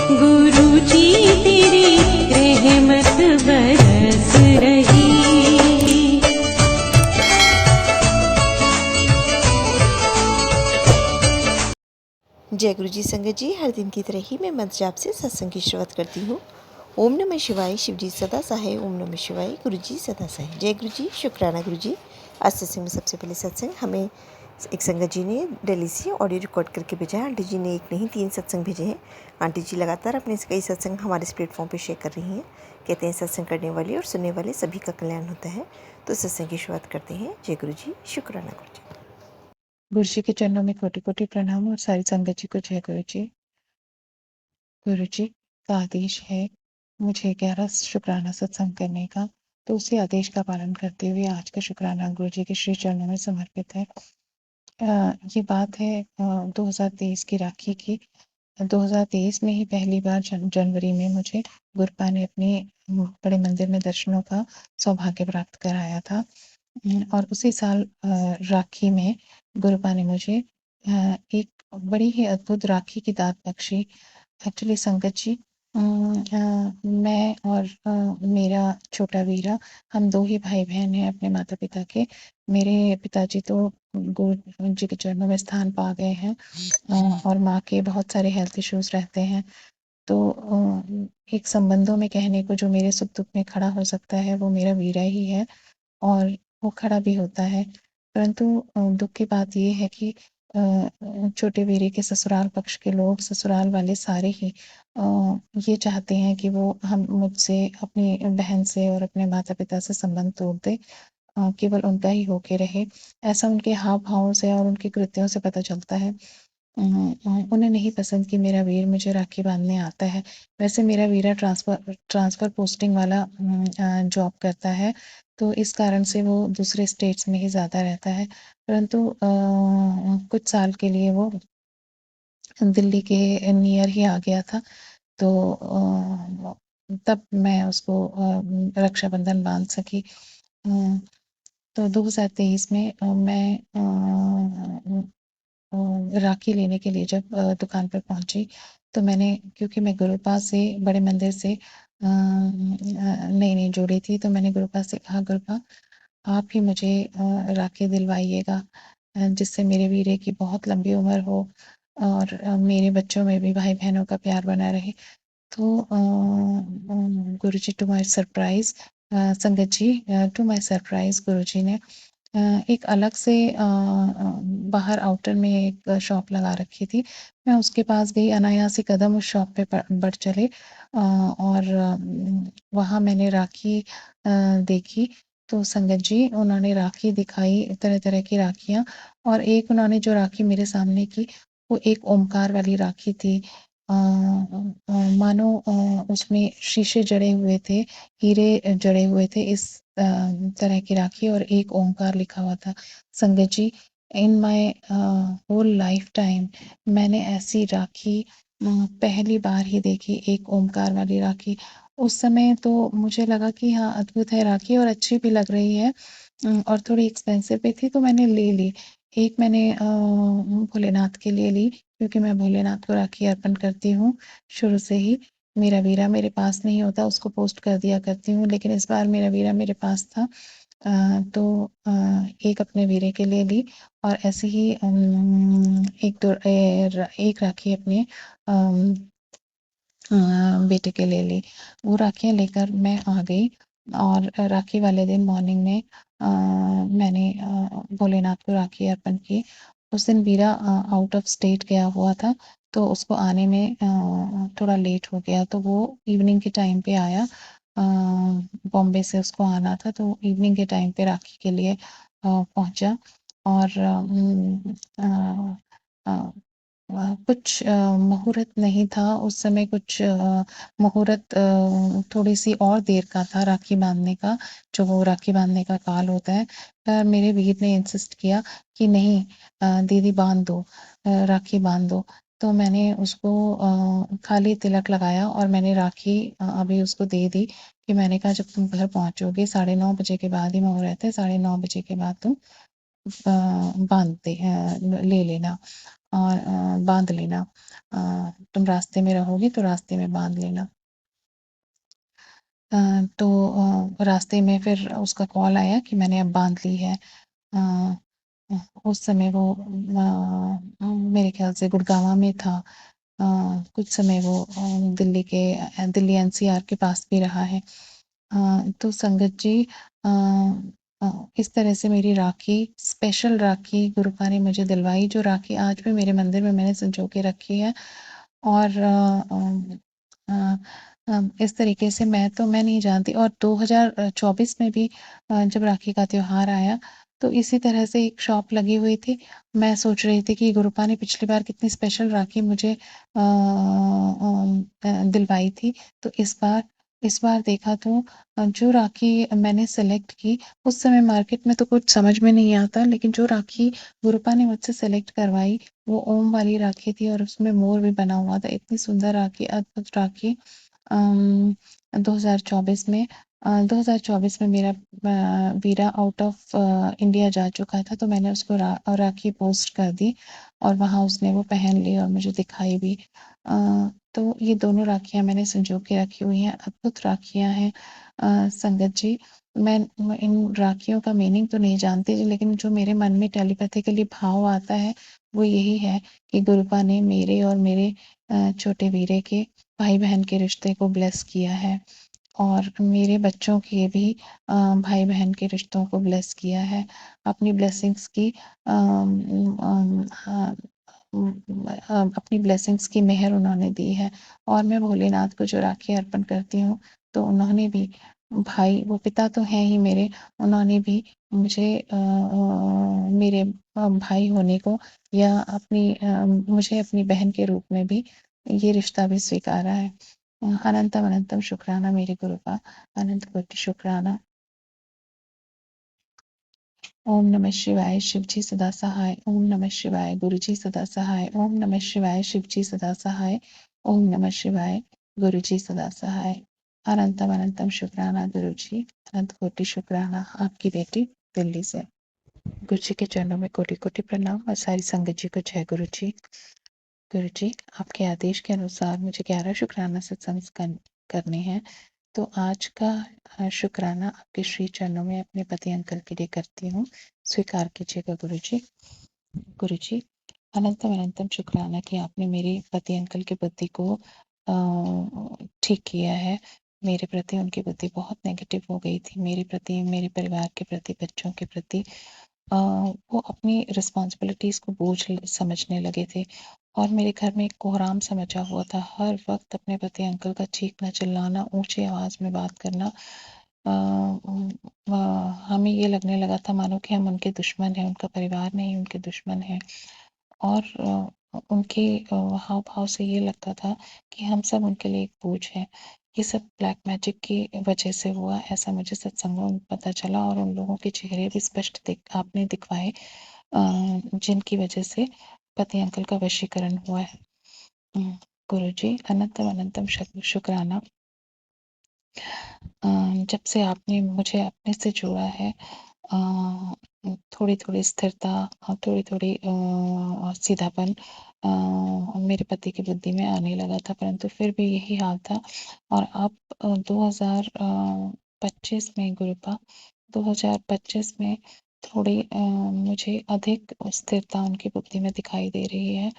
गुरु जी तेरी रहमत बरस रही। जय गुरु जी संगत जी, हर दिन की तरह ही मैं मंत्र जाप से सत्संग की शुरुआत करती हूँ। ओम नमः शिवाय, शिव जी सदा सहाय। ओम नमः शिवाय, गुरु जी सदा सहाय। जय गुरु जी, शुक्राना गुरु जी। आज सत्संग में सबसे पहले सत्संग हमें एक संगत जी ने दिल्ली से ऑडियो रिकॉर्ड करके भेजा है। आंटी जी ने एक नहीं 3 सत्संग भेजे हैं। आंटी जी लगातार अपने कई सत्संग हमारे इस प्लेटफॉर्म पर शेयर कर रही हैं। कहते हैं सत्संग करने वाले और सुनने वाले सभी का कल्याण होता है। तो सत्संग की शुरुआत करते हैं। जय गुरु जी, शुक्राना गुरु जी। गुरु जी के चरणों में कोटि कोटि प्रणाम और सारी संगत जी को जय गुरु जी। गुरु जी का आदेश है मुझे 11 शुक्राना सत्संग करने का, तो उसी आदेश का पालन करते हुए आज का शुक्राना गुरु जी के श्री चरणों में समर्पित है। ये बात है 2023 की राखी की। 2023 में ही पहली बार जनवरी में मुझे गुरुपा ने अपने बड़े मंदिर में दर्शनों का सौभाग्य प्राप्त कराया था। और उसी साल राखी में गुरुपा ने मुझे एक बड़ी ही अद्भुत राखी की दात बख्शी। एक्चुअली संगत जी, मैं और मेरा छोटा वीरा, हम 2 ही भाई-बहन हैं अपने माता-पिता के। मेरे पिताजी तो गुरु जी के चरणों में स्थान पा गए हैं और माँ के बहुत सारे हेल्थ इश्यूज़ रहते हैं। तो एक संबंधों में कहने को जो मेरे सुख-दुख में खड़ा हो सकता है वो मेरा वीरा ही है और वो खड़ा भी होता है। परंतु दुःख की बात ये है कि छोटे वीरे के ससुराल पक्ष के लोग, ससुराल वाले सारे ही ये चाहते हैं कि वो हम मुझसे, अपनी बहन से और अपने माता-पिता से संबंध तोड़ दें। केवल उनका ही होके रहे। ऐसा उनके हाव-भाव से और उनके कृत्यों से पता चलता है। उन्हें नहीं पसंद कि मेरा वीर मुझे राखी बाँधने आता है। वैसे मेरा वीरा ट्रांसफ़र पोस्टिंग वाला जॉब करता है, तो इस कारण से वो दूसरे स्टेट्स में ही ज़्यादा रहता है। परंतु कुछ साल के लिए वो दिल्ली के नियर ही आ गया था। तो तब मैं उसको रक्षाबंधन बाँध सकी। तो 2023 में मैं राखी लेने के लिए जब दुकान पर पहुँची, तो मैंने, क्योंकि मैं गुरुपा से, बड़े मंदिर से नई-नई जुड़ी थी, तो मैंने गुरुपा से कहा, गुरुपा आप ही मुझे राखी दिलवाइएगा जिससे मेरे वीरे की बहुत लंबी उम्र हो और मेरे बच्चों में भी भाई-बहनों का प्यार बना रहे। तो गुरुजी टू माय सरप्राइज़, संगत जी, टू माय सरप्राइज़ गुरुजी ने एक अलग से बाहर आउटर में एक शॉप लगा रखी थी। मैं उसके पास गई, अनायास ही कदम उस शॉप पे बढ़ चले और वहाँ मैंने राखी देखी। तो संगत जी, उन्होंने राखी दिखाई, तरह-तरह की राखियाँ, और एक उन्होंने जो राखी मेरे सामने की, वो एक ओमकार वाली राखी थी। मानो उसमें शीशे जड़े हुए थे, हीरे जड़े हुए थे, इस तरह की राखी, और एक ओंकार लिखा हुआ था। संगत जी, in my whole life time मैंने ऐसी राखी पहली बार ही देखी, एक ओंकार वाली राखी। उस समय तो मुझे लगा कि हाँ, अद्भुत है राखी और अच्छी भी लग रही है और थोड़ी एक्सपेंसिव भी थी, तो मैंने ले ली। एक मैंने भोलेनाथ के लिए ली, क्योंकि मैं भोलेनाथ को राखी अर्पण करती हूँ शुरू से ही। मेरा वीरा मेरे पास नहीं होता, उसको पोस्ट कर दिया करती हूँ, लेकिन इस बार मेरा वीरा मेरे पास था। तो एक अपने वीरे के लिए ली और ऐसे ही एक राखी अपने बेटे के ले ली। वो राखियाँ लेकर मैं आ गई और राखी वाले दिन मॉर्निंग में मैंने भोलेनाथ को राखी अर्पण की। उस दिन वीरा आउट ऑफ स्टेट गया हुआ था, तो उसको आने में थोड़ा लेट हो गया, तो वो इवनिंग के टाइम पे आया। बॉम्बे से उसको आना था, तो इवनिंग के टाइम पे राखी के लिए पहुँचा और कुछ मुहूर्त नहीं था उस समय, कुछ मुहूर्त थोड़ी-सी और देर का था राखी बाँधने का, जो वो राखी बाँधने का काल होता है। पर मेरे वीर ने इंसिस्ट किया कि नहीं, दीदी बाँध दो, राखी बाँध दो। तो मैंने उसको खाली तिलक लगाया और मैंने राखी अभी उसको दे दी कि मैंने कहा, जब तुम घर पहुँचोगे 9:30 बजे के बाद ही मुहूर्त है, 9:30 बजे के बाद तुम बाँध ले लेना। और बांध लेना। तुम रास्ते में रहोगी तो रास्ते में बांध लेना। तो रास्ते में फिर उसका कॉल आया कि मैंने अब बांध ली है। अ, उस समय वो मेरे ख्याल से गुड़गांव में था। कुछ समय वो दिल्ली एनसीआर के पास भी रहा है। तो संगत जी, अ, इस तरह से मेरी राखी, स्पेशल राखी गुरुपा ने मुझे दिलवाई, जो राखी आज भी मेरे मंदिर में मैंने संजो के रखी है। और अ, इस तरीके से मैं नहीं जानती। और 2024 में भी जब राखी का त्योहार आया तो इसी तरह से एक शॉप लगी हुई थी। मैं सोच रही थी कि गुरुपा ने पिछली बार कितनी स्पेशल राखी मुझे दिलवाई थी। तो इस बार देखा तो जो राखी मैंने सेलेक्ट की, उस समय मार्केट में तो कुछ समझ में नहीं आता, लेकिन जो राखी गुरुपा ने मुझसे सेलेक्ट करवाई वो ओम वाली राखी थी और उसमें मोर भी बना हुआ था। इतनी सुंदर राखी, अद्भुत राखी। 2024 में 2024 में मेरा वीरा आउट ऑफ इंडिया जा चुका था, तो मैंने उसको राखी पोस्ट कर दी और वहाँ उसने वो पहन ली और मुझे दिखाई भी। तो ये दोनों राखियाँ मैंने संजो के रखी हुई हैं, अद्भुत राखियाँ हैं। संगत जी, मैं इन राखियों का मीनिंग तो नहीं जानती, लेकिन जो मेरे मन में टेलीपैथिकली भाव आता है वो यही है कि गुरुपा ने मेरे और मेरे छोटे वीरे के भाई बहन के रिश्ते को ब्लेस किया है और मेरे बच्चों के भी भाई बहन के रिश्तों को ब्लेस किया है। अपनी ब्लेसिंग्स की अपनी ब्लेसिंग्स की मेहर उन्होंने दी है। और मैं भोलेनाथ को जो राखी अर्पण करती हूँ तो उन्होंने भी, भाई वो पिता तो हैं ही मेरे, उन्होंने भी मुझे मेरे भाई होने को या मुझे अपनी बहन के रूप में भी ये रिश्ता भी स्वीकारा है। अनंतम अनंतम शुक्राना मेरे गुरु का, अनंत कोटि शुक्राना। ओम नमः शिवाय, शिवजी सदा सहाय। ओम नमः शिवाय, गुरुजी सदा सहाय। ओम नमः शिवाय, शिवजी सदा सहाय। ओम नमः शिवाय, गुरुजी सदा सहाय। अनंतम अनंतम शुक्राना गुरुजी, अनंत कोटि शुक्राना। आपकी बेटी दिल्ली से। गुरु जी के चरणों में कोटि कोटि प्रणाम और सारी संगत जी को जय गुरु जी। गुरु जी, आपके आदेश के अनुसार मुझे 11 शुक्राना सत्संग करने हैं। तो आज का शुक्राना आपके श्री चरणों में अपने पति अंकल के लिए करती हूँ, स्वीकार कीजिएगा गुरु जी। गुरु जी, अनंतम अनंतम शुक्राना कि आपने मेरे पति अंकल की बुद्धि को ठीक किया है। मेरे प्रति उनकी बुद्धि बहुत नेगेटिव हो गई थी, मेरे प्रति, मेरे परिवार के प्रति, बच्चों के प्रति। वो अपनी रिस्पॉन्सिबिलिटीज़ को बोझ समझने लगे थे और मेरे घर में एक कोहराम सा मचा हुआ था। हर वक्त अपने पति अंकल का चीखना चिल्लाना, ऊंची आवाज़ में बात करना। हमें ये लगने लगा था मानो कि हम उनके दुश्मन हैं, उनका परिवार नहीं उनके दुश्मन हैं। और उनके हाव भाव से ये लगता था कि हम सब उनके लिए एक बोझ है। ये सब ब्लैक मैजिक की वजह से हुआ, ऐसा मुझे सत्संगों में पता चला और उन लोगों के चेहरे भी स्पष्ट आपने दिखवाए जिनकी वजह से पति अंकल का वशीकरण हुआ है। गुरु जी, अनंतम अनंतम शुक्राना। जब से आपने मुझे अपने से जोड़ा है, थोड़ी थोड़ी स्थिरता और थोड़ी थोड़ी सीधापन मेरे पति की बुद्धि में आने लगा था, परंतु फिर भी यही हाल था। और अब 2025 में गुरुपा, 2025 में थोड़ी मुझे अधिक स्थिरता उनकी बुद्धि में दिखाई दे रही है।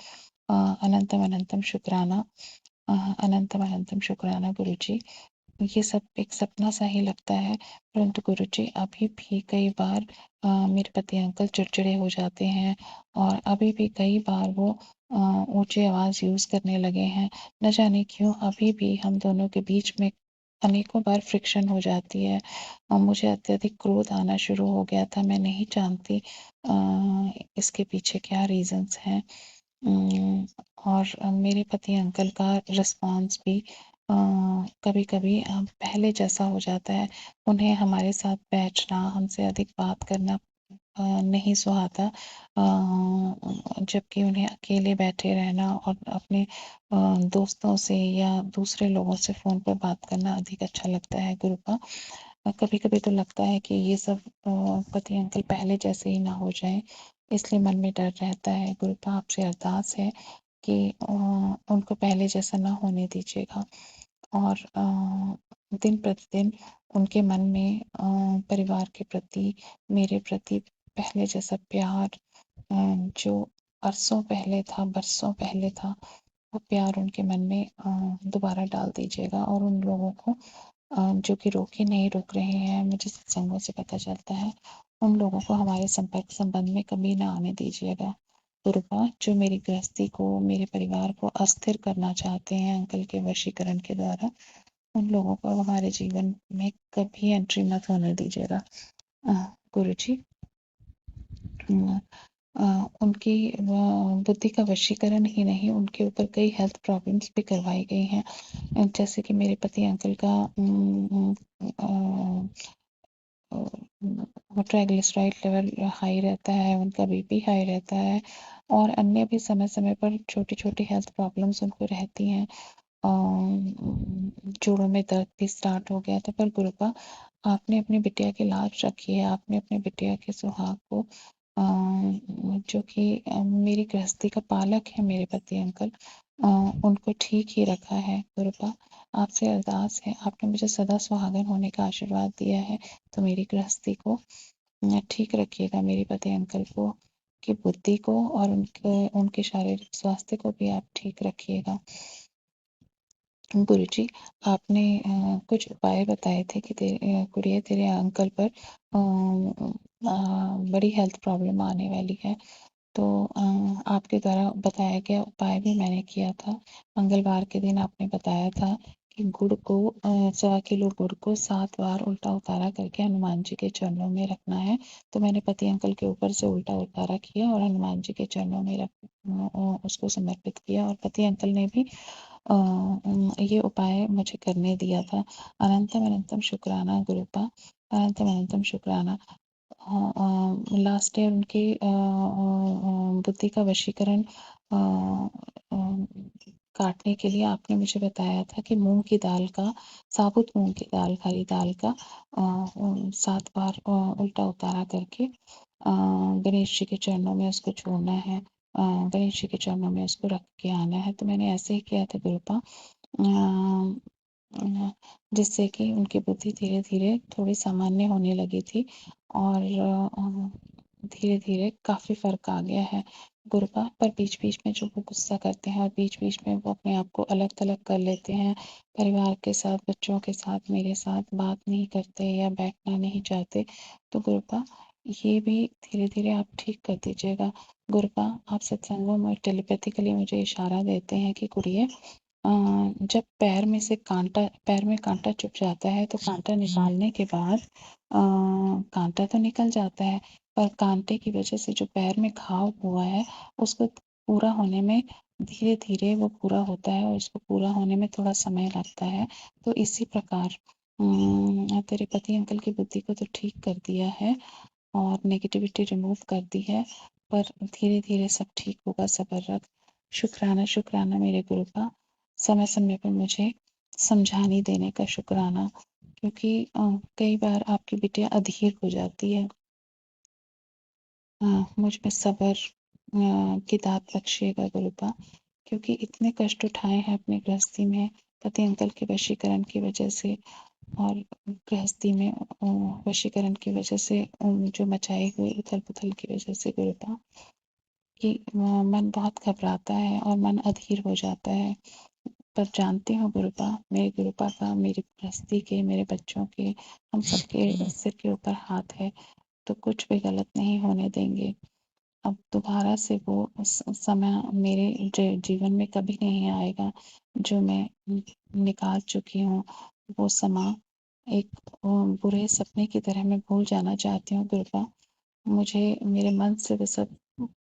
अनंतम अनंतम शुक्राना। अनंतम अनंतम शुक्राना गुरु जी। ये सब एक सपना सा ही लगता है, परंतु गुरुजी अभी भी कई बार मेरे पति अंकल चिड़चिड़े हो जाते हैं और अभी भी कई बार वो ऊंची आवाज़ यूज़ करने लगे हैं। न जाने क्यों अभी भी हम दोनों के बीच में अनेकों बार फ्रिक्शन हो जाती है और मुझे अत्यधिक क्रोध आना शुरू हो गया था। मैं नहीं जानती इसके पीछे क्या रीजंस हैं। और मेरे पति अंकल का रिस्पॉन्स भी कभी कभी पहले जैसा हो जाता है। उन्हें हमारे साथ बैठना, हमसे अधिक बात करना नहीं सुहाता, जबकि उन्हें अकेले बैठे रहना और अपने दोस्तों से या दूसरे लोगों से फ़ोन पर बात करना अधिक अच्छा लगता है गुरुपा। कभी कभी तो लगता है कि ये सब पति अंकल पहले जैसे ही ना हो जाए। इसलिए मन में डर रहता है। गुरुपा आपसे अरदास है कि उनको पहले जैसा ना होने दीजिएगा और दिन प्रतिदिन उनके मन में परिवार के प्रति, मेरे प्रति पहले जैसा प्यार जो अरसों पहले था, बरसों पहले था, वो प्यार उनके मन में दोबारा डाल दीजिएगा और उन लोगों को जो कि रोके नहीं रुक रहे हैं, मुझे सत्संगों से पता चलता है, उन लोगों को हमारे संपर्क संबंध में कभी ना आने दीजिएगा। गुरुपा जो मेरी गृहस्थी को, मेरे परिवार को अस्थिर करना चाहते हैं अंकल के वशीकरण के द्वारा, उन लोगों को हमारे जीवन में कभी एंट्री मत होने दीजिएगा। गुरु जी, अ, उनकी बुद्धि का वशीकरण ही नहीं, उनके ऊपर कई हेल्थ प्रॉब्लम्स भी करवाई गई हैं। जैसे कि मेरे पति अंकल का ट्राइग्लिसराइड लेवल हाई रहता है, उनका बीपी हाई रहता है और अन्य भी समय समय पर छोटी छोटी हेल्थ प्रॉब्लम्स उनको रहती हैं। जोड़ों में दर्द भी स्टार्ट हो गया था। पर गुरुपा आपने अपनी बिटिया की लाज रखी है, आपने अपनी बिटिया के सुहाग को जो कि मेरी गृहस्थी का पालक है मेरे पति अंकल, उनको ठीक ही रखा है। गुरुपा आपसे अरदास है, आपने मुझे सदा सुहागन होने का आशीर्वाद दिया है, तो मेरी गृहस्थी को ठीक रखिएगा, मेरे पति अंकल को की बुद्धि को और उनके उनके शारीरिक स्वास्थ्य को भी आप ठीक रखिएगा। गुरुजी, आपने कुछ उपाय बताए थे कि गुड़िया तेरे अंकल पर बड़ी हेल्थ प्रॉब्लम आने वाली है, तो आपके द्वारा बताया गया उपाय भी मैंने किया था। मंगलवार के दिन आपने बताया था कि गुड़ को 1.25 किलो गुड़ को 7 बार उल्टा उतारा करके हनुमान जी के चरणों में रखना है। तो मैंने पति अंकल के ऊपर से उल्टा उतारा किया और हनुमान जी के चरणों में उसको समर्पित किया और पति अंकल ने भी ये उपाय मुझे करने दिया था। अनंतम अनंतम शुक्राना गुरुपा, अनंतम अनंतम शुक्राना। लास्ट ईयर उनकी बुद्धि का वशीकरण काटने के लिए आपने मुझे बताया था कि मूंग की दाल का, साबुत मूंग की दाल, हरी दाल का 7 बार उल्टा उतारा करके गणेश जी के चरणों में उसको छोड़ना है, गणेश जी के चरणों में उसको रख के आना है। तो मैंने ऐसे ही किया था गुरुपा, जिससे कि उनकी बुद्धि धीरे धीरे थोड़ी सामान्य होने लगी थी और धीरे धीरे काफ़ी फ़र्क आ गया है गुरुपा। पर बीच बीच में जो वो गुस्सा करते हैं और बीच बीच में वो अपने आप को अलग थलग कर लेते हैं, परिवार के साथ, बच्चों के साथ, मेरे साथ बात नहीं करते या बैठना नहीं चाहते, तो गुरुपा ये भी धीरे धीरे आप ठीक कर दीजिएगा। गुरुपा आप सत्संगों में टेलीपैथिकली मुझे इशारा देते हैं कि कुड़िए, जब पैर में कांटा चुभ जाता है तो कांटा निकालने के बाद कांटा तो निकल जाता है, पर कांटे की वजह से जो पैर में घाव हुआ है उसको पूरा होने में धीरे धीरे वो पूरा होता है और उसको पूरा होने में थोड़ा समय लगता है। तो इसी प्रकार तेरे पति अंकल की बुद्धि को तो ठीक कर दिया है और नेगेटिविटी रिमूव कर दी है, पर धीरे धीरे सब ठीक होगा, सब्र रख। शुक्राना शुक्राना मेरे गुरु का, समय समय पर मुझे समझाने देने का शुक्राना, क्योंकि कई बार आपकी बिटिया अधीर हो जाती है। मुझ में सब्र की दात बख्शिएगा गुरुपा, क्योंकि इतने कष्ट उठाए हैं अपनी गृहस्थी में पति अंकल के वशीकरण की वजह से और गृहस्थी में वशीकरण की वजह से जो मचाई हुई उथल पुथल की वजह से गुरुपा, कि मन बहुत घबराता है और मन अधीर हो जाता है। पर जानती हूँ गुरुपा, मेरे गुरुपा का मेरी गृहस्थी के, मेरे बच्चों के, हम सबके सिर के ऊपर हाथ है, तो कुछ भी गलत नहीं होने देंगे। अब दोबारा से वो समय मेरे जीवन में कभी नहीं आएगा जो मैं निकाल चुकी हूँ। वो समय एक बुरे सपने की तरह मैं भूल जाना चाहती हूँ गुरुपा। मुझे मेरे मन से वो सब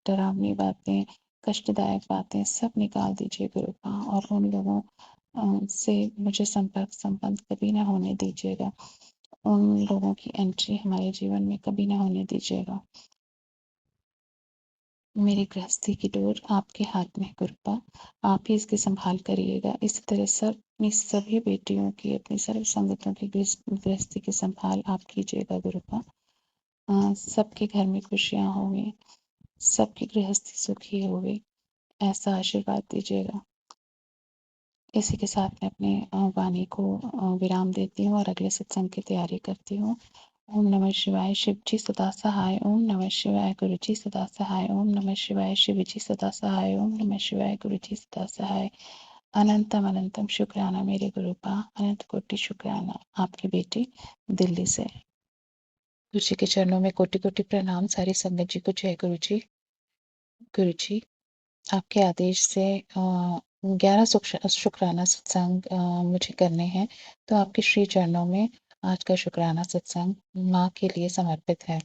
डरावनी बातें, कष्टदायक बातें सब निकाल दीजिए गुरुपा और उन लोगों से मुझे संपर्क संबंध कभी ना होने दीजिएगा। उन लोगों की एंट्री हमारे जीवन में कभी ना होने दीजिएगा। मेरी गृहस्थी की डोर आपके हाथ में है गुरुपा, आप ही इसकी संभाल करिएगा। इसी तरह सब अपनी सभी बेटियों की, अपनी सर्व संगतों की गृहस्थी की संभाल आप कीजिएगा गुरुपा। सबके घर में खुशियाँ होंगी, सबकी गृहस्थी सुखी होवे, ऐसा आशीर्वाद दीजिएगा। इसी के साथ मैं अपने वाणी को विराम देती हूँ और अगले सत्संग की तैयारी करती हूँ। ओम नमः शिवाय। शिव जी सदा सहाय। ओम नमः शिवाय। गुरु जी सदा सहाय। ओम नमः शिवाय। शिव जी सदा सहाय। ओम नमः शिवाय। गुरु जी सदा सहाय। अनंतम अनंतम शुक्राना मेरे गुरुपा, अनंत कोटि शुक्राना। आपकी बेटी दिल्ली से। गुरु जी के चरणों में कोटि कोटि प्रणाम। सारी संगत जी को जय गुरु जी। गुरु जी, आपके आदेश से 11 शुक्राना सत्संग मुझे करने हैं, तो आपके श्री चरणों में आज का शुक्राना सत्संग माँ के लिए समर्पित है।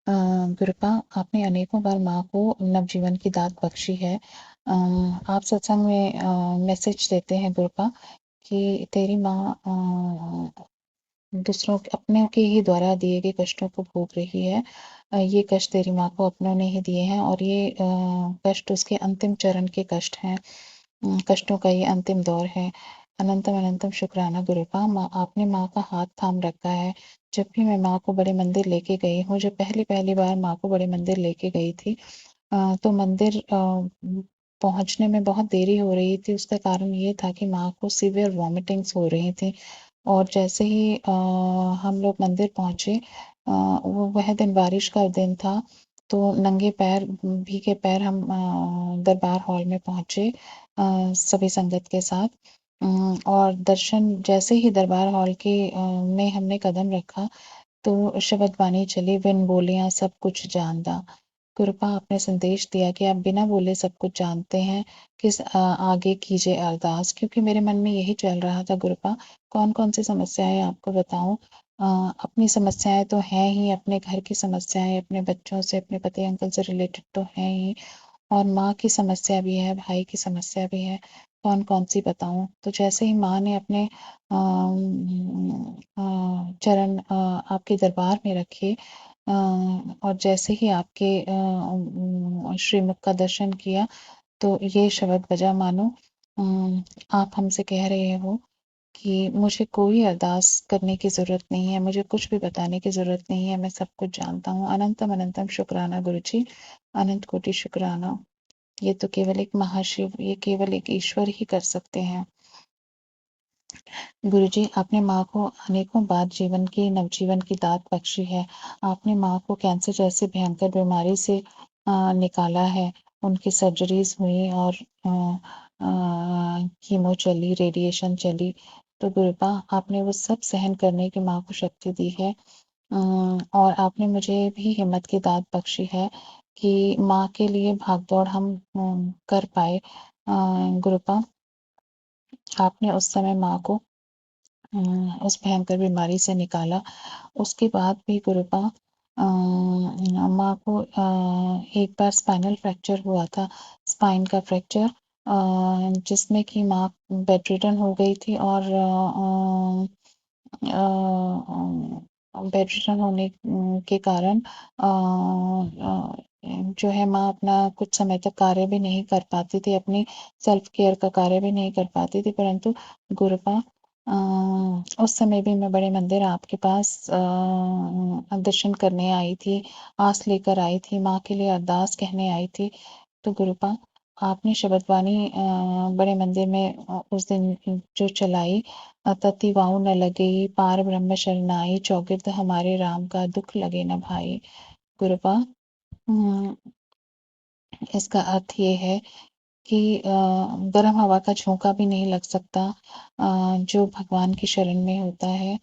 गुरुपा, आपने अनेकों बार माँ को नवजीवन की दात बख्शी है। आप सत्संग में मैसेज देते हैं गुरुपा कि तेरी माँ दूसरों के अपनों के ही द्वारा दिए गए कष्टों को भोग रही है। ये कष्ट तेरी माँ को अपनों ने ही दिए हैं और ये कष्ट उसके अंतिम चरण के कष्ट हैं। कष्टों का ये अंतिम दौर है। अनंतम अनंतम शुक्राना गुरुपा, माँ आपने माँ का हाथ थाम रखा है। जब भी मैं माँ को बड़े मंदिर लेके गई हूँ, जब पहली पहली बार माँ को बड़े मंदिर लेके गई थी, तो मंदिर पहुंचने में बहुत देरी हो रही थी। उसका कारण ये था कि माँ को सीवियर वॉमिटिंग्स हो रही थी और जैसे ही हम लोग मंदिर पहुंचे, वो वह दिन बारिश का दिन था, तो नंगे पैर, भीगे पैर हम दरबार हॉल में पहुंचे सभी संगत के साथ। और दर्शन जैसे ही दरबार हॉल के में हमने कदम रखा, तो शब्द वाणी चली, बिन बोलियां सब कुछ जानदा। कृपा आपने संदेश दिया कि आप बिना बोले सब कुछ जानते हैं, किस आगे कीजिए अरदास। क्योंकि मेरे मन में यही चल रहा था गुरुपा, कौन कौन सी समस्याएं आपको बताऊं। अपनी समस्याएं तो हैं ही, अपने घर की समस्याएं, अपने बच्चों से, अपने पति अंकल से रिलेटेड तो हैं ही, और माँ की समस्या भी है, भाई की समस्या भी है, कौन कौन सी बताऊं। तो जैसे ही माँ ने अपने चरण आपके दरबार में रखे, और जैसे ही आपके श्रीमुख का दर्शन किया, तो ये शब्द बजा मानो आप हमसे कह रहे हो कि मुझे कोई अरदास करने की ज़रूरत नहीं है, मुझे कुछ भी बताने की ज़रूरत नहीं है, मैं सब कुछ जानता हूँ। अनंतम अनंतम शुक्राना गुरु जी, अनंत कोटि शुक्राना। ये तो केवल एक महाशिव, ये केवल एक ईश्वर ही कर सकते हैं। गुरुजी, आपने माँ को अनेकों बार जीवन की, नवजीवन की दात बख्शी है। आपने माँ को कैंसर जैसी भयंकर बीमारी से निकाला है। उनकी सर्जरीज हुई और कीमो चली, रेडिएशन चली, तो गुरुपा आपने वो सब सहन करने की माँ को शक्ति दी है। और आपने मुझे भी हिम्मत की दात बख्शी है कि माँ के लिए भाग-दौड़ हम कर पाए। गुरुपा, आपने उस समय माँ को उस भयंकर बीमारी से निकाला। उसके बाद भी गुरुपा माँ को एक बार स्पाइनल फ्रैक्चर हुआ था, स्पाइन का फ्रैक्चर, जिसमें कि माँ बेडरिडन हो गई थी और बेडरिडन होने के कारण जो है माँ अपना कुछ समय तक कार्य भी नहीं कर पाती थी, अपनी सेल्फ केयर का कार्य भी नहीं कर पाती थी। परंतु गुरुपा, उस समय भी मैं बड़े मंदिर आपके पास दर्शन करने आई थी, आस लेकर आई थी, माँ के लिए अरदास कहने आई थी। तो गुरुपा, आपने शब्द वाणी बड़े मंदिर में उस दिन जो चलाई, तति वाऊ न लगे, पार ब्रह्म शरनाई, चौगिर्द हमारे राम का दुख लगे न भाई। गुरुपा, इसका अर्थ ये है कि गर्म हवा का झोंका भी नहीं लग सकता जो भगवान की शरण में होता है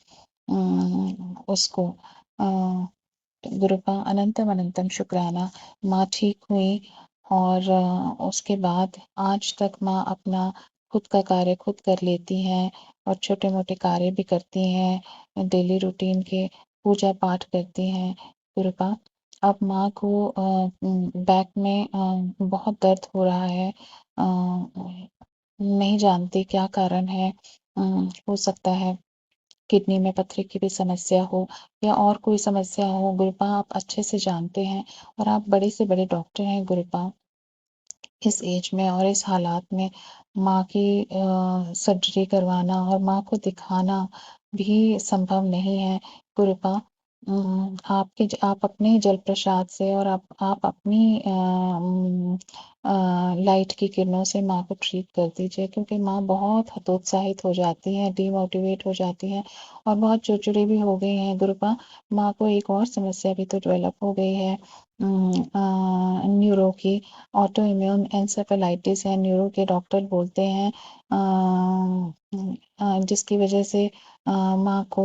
उसको। गुरुपा, अनंतम अनंतम शुक्राना। माँ ठीक हुई और उसके बाद आज तक माँ अपना खुद का कार्य खुद कर लेती हैं और छोटे मोटे कार्य भी करती हैं, डेली रूटीन के पूजा पाठ करती हैं। गुरुपा, अब माँ को बैक में बहुत दर्द हो रहा है, नहीं जानती क्या कारण है। हो सकता है किडनी में पत्थरी की भी समस्या हो या और कोई समस्या हो। गुरुपा, आप अच्छे से जानते हैं और आप बड़े से बड़े डॉक्टर हैं गुरुपा। इस एज में और इस हालात में माँ की सर्जरी करवाना और माँ को दिखाना भी संभव नहीं है गुरुपा। आप अपने जल प्रसाद से और आप अपनी लाइट की किरणों से माँ को ट्रीट कर दीजिए, क्योंकि माँ बहुत हतोत्साहित हो जाती हैं, डीमोटिवेट हो जाती हैं और बहुत चिड़चिड़ी भी हो गई हैं। गुरुपा, माँ को एक और समस्या भी तो डेवलप हो गई है, न्यूरो की, ऑटो इम्यून एनसेफेलाइटिस है। न्यूरो के डॉक्टर बोलते हैं जिसकी वजह से माँ को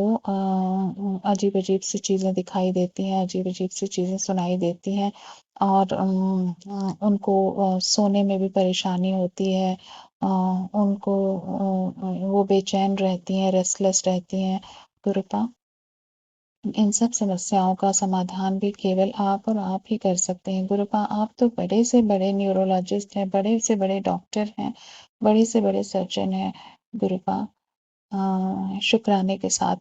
अजीब अजीब सी चीज़ें दिखाई देती हैं, अजीब अजीब सी चीज़ें सुनाई देती हैं और उनको सोने में भी परेशानी होती है। उनको वो बेचैन रहती हैं, रेस्टलेस रहती हैं। गुरुपा, इन सब समस्याओं का समाधान भी केवल आप और आप ही कर सकते हैं। गुरुपा, आप तो बड़े से बड़े न्यूरोलॉजिस्ट हैं, बड़े से बड़े डॉक्टर हैं, बड़े से बड़े सर्जन हैं। गुरुपा, शुक्राने के साथ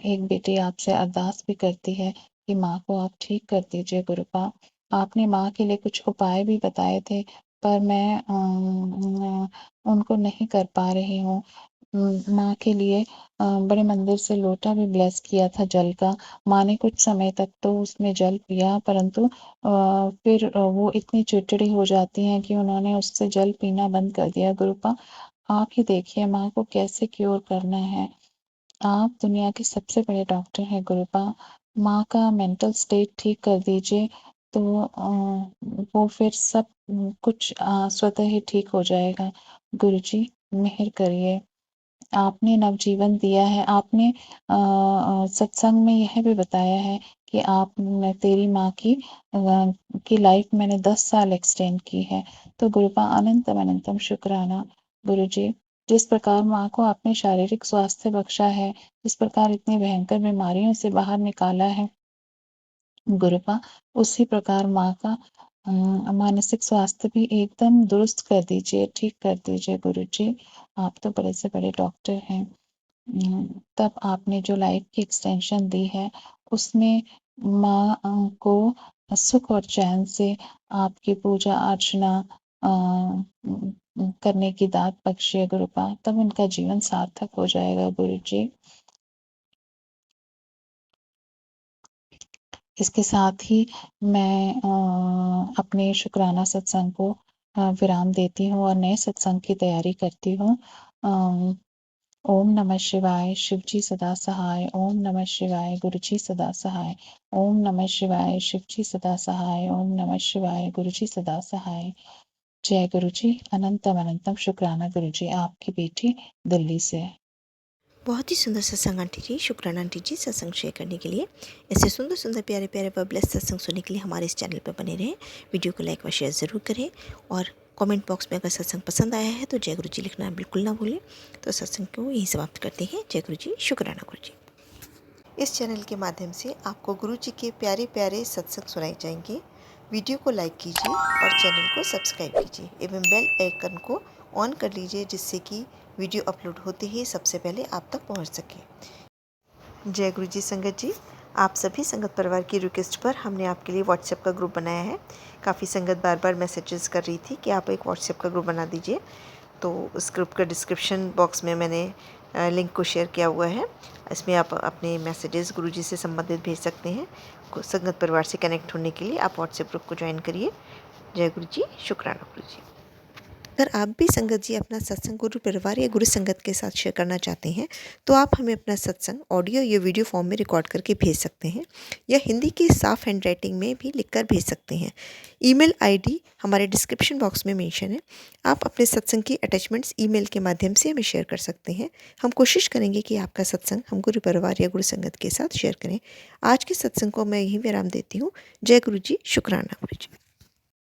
एक बेटी आपसे अरदास भी करती है कि माँ को आप ठीक कर दीजिए। गुरुपा, आपने माँ के लिए कुछ उपाय भी बताए थे, पर मैं उनको नहीं कर पा रही हूँ। माँ के लिए बड़े मंदिर से लोटा भी ब्लेस किया था जल का। माँ ने कुछ समय तक तो उसमें जल पिया, परंतु फिर वो इतनी चिड़चिड़ी हो जाती हैं कि उन्होंने उससे जल पीना बंद कर दिया। गुरुपा, आप ही देखिए माँ को कैसे क्योर करना है। आप दुनिया के सबसे बड़े डॉक्टर हैं। गुरुपा, माँ का मेंटल स्टेट ठीक कर दीजिए, तो वो फिर सब कुछ स्वतः ही ठीक हो जाएगा। गुरुजी, मेहर करिए। आपने नवजीवन दिया है। आपने सत्संग में यह भी बताया है कि तेरी माँ की लाइफ मैंने 10 साल एक्सटेंड की है। तो गुरुपा, अनंतम अनंतम शुक्राना। गुरुजी, जिस प्रकार माँ को आपने शारीरिक स्वास्थ्य बख्शा है, जिस प्रकार इतनी भयंकर बीमारियों से बाहर निकाला है, गुरुपा, उसी प्रकार माँ का मानसिक स्वास्थ्य भी एकदम दुरुस्त कर दीजिए, ठीक कर दीजिए। गुरुजी, आप तो बड़े से बड़े डॉक्टर हैं। तब आपने जो लाइफ की एक्सटेंशन दी है, उसमें माँ को सुख और चैन से आपकी पूजा अर्चना करने की दात बख्शिए। गुरुपा, तब उनका जीवन सार्थक हो जाएगा। गुरुजी, इसके साथ ही मैं अपने शुक्राना सत्संग को विराम देती हूँ और नए सत्संग की तैयारी करती हूँ। ओम नमः शिवाय, शिवजी सदा सहाय। ओम नमः शिवाय, गुरुजी सदा सहाय। ओम नमः शिवाय, शिवजी सदा सहाय। ओम नमः शिवाय, गुरुजी सदा सहाय। जय गुरुजी, अनंतम अनंतम शुक्राना। गुरुजी, आपकी बेटी दिल्ली से। बहुत ही सुंदर सत्संग आंटी जी, शुक्राना आंटी जी सत्संग शेयर करने के लिए। ऐसे सुंदर सुंदर प्यारे प्यारे व ब्लेस सत्संग सुनने के लिए हमारे इस चैनल पर बने रहें। वीडियो को लाइक व शेयर ज़रूर करें और कमेंट बॉक्स में अगर सत्संग पसंद आया है तो जय गुरु जी लिखना बिल्कुल ना भूलें। तो सत्संग को यहीं समाप्त करते हैं। जय गुरु जी, शुक्राना गुरु जी। इस चैनल के माध्यम से आपको गुरु जी के प्यारे प्यारे सत्संग सुनाए जाएंगे। वीडियो को लाइक कीजिए और चैनल को सब्सक्राइब कीजिए एवं बेल आइकन को ऑन कर लीजिए, जिससे कि वीडियो अपलोड होते ही सबसे पहले आप तक पहुंच सके। जय गुरु जी संगत जी, आप सभी संगत परिवार की रिक्वेस्ट पर हमने आपके लिए व्हाट्सएप का ग्रुप बनाया है। काफ़ी संगत बार बार मैसेजेस कर रही थी कि आप एक व्हाट्सएप का ग्रुप बना दीजिए, तो उस ग्रुप का डिस्क्रिप्शन बॉक्स में मैंने लिंक को शेयर किया हुआ है। इसमें आप अपने मैसेजेस गुरुजी से संबंधित भेज सकते हैं। संगत परिवार से कनेक्ट होने के लिए आप व्हाट्सएप ग्रुप को ज्वाइन करिए। जय गुरु जी, शुक्राना गुरु जी। अगर आप भी संगत जी अपना सत्संग गुरु परिवार या गुरु संगत के साथ शेयर करना चाहते हैं तो आप हमें अपना सत्संग ऑडियो या वीडियो फॉर्म में रिकॉर्ड करके भेज सकते हैं या हिंदी की साफ हैंड राइटिंग में भी लिखकर भेज सकते हैं। ईमेल आईडी हमारे डिस्क्रिप्शन बॉक्स में मेंशन है। आप अपने सत्संग की अटैचमेंट्स ईमेल के माध्यम से हमें शेयर कर सकते हैं। हम कोशिश करेंगे कि आपका सत्संग हम गुरु परिवार या गुरु संगत के साथ शेयर करें। आज के सत्संग को मैं यहीं विराम देती हूँ। जय गुरु जी, शुक्राना गुरु जी।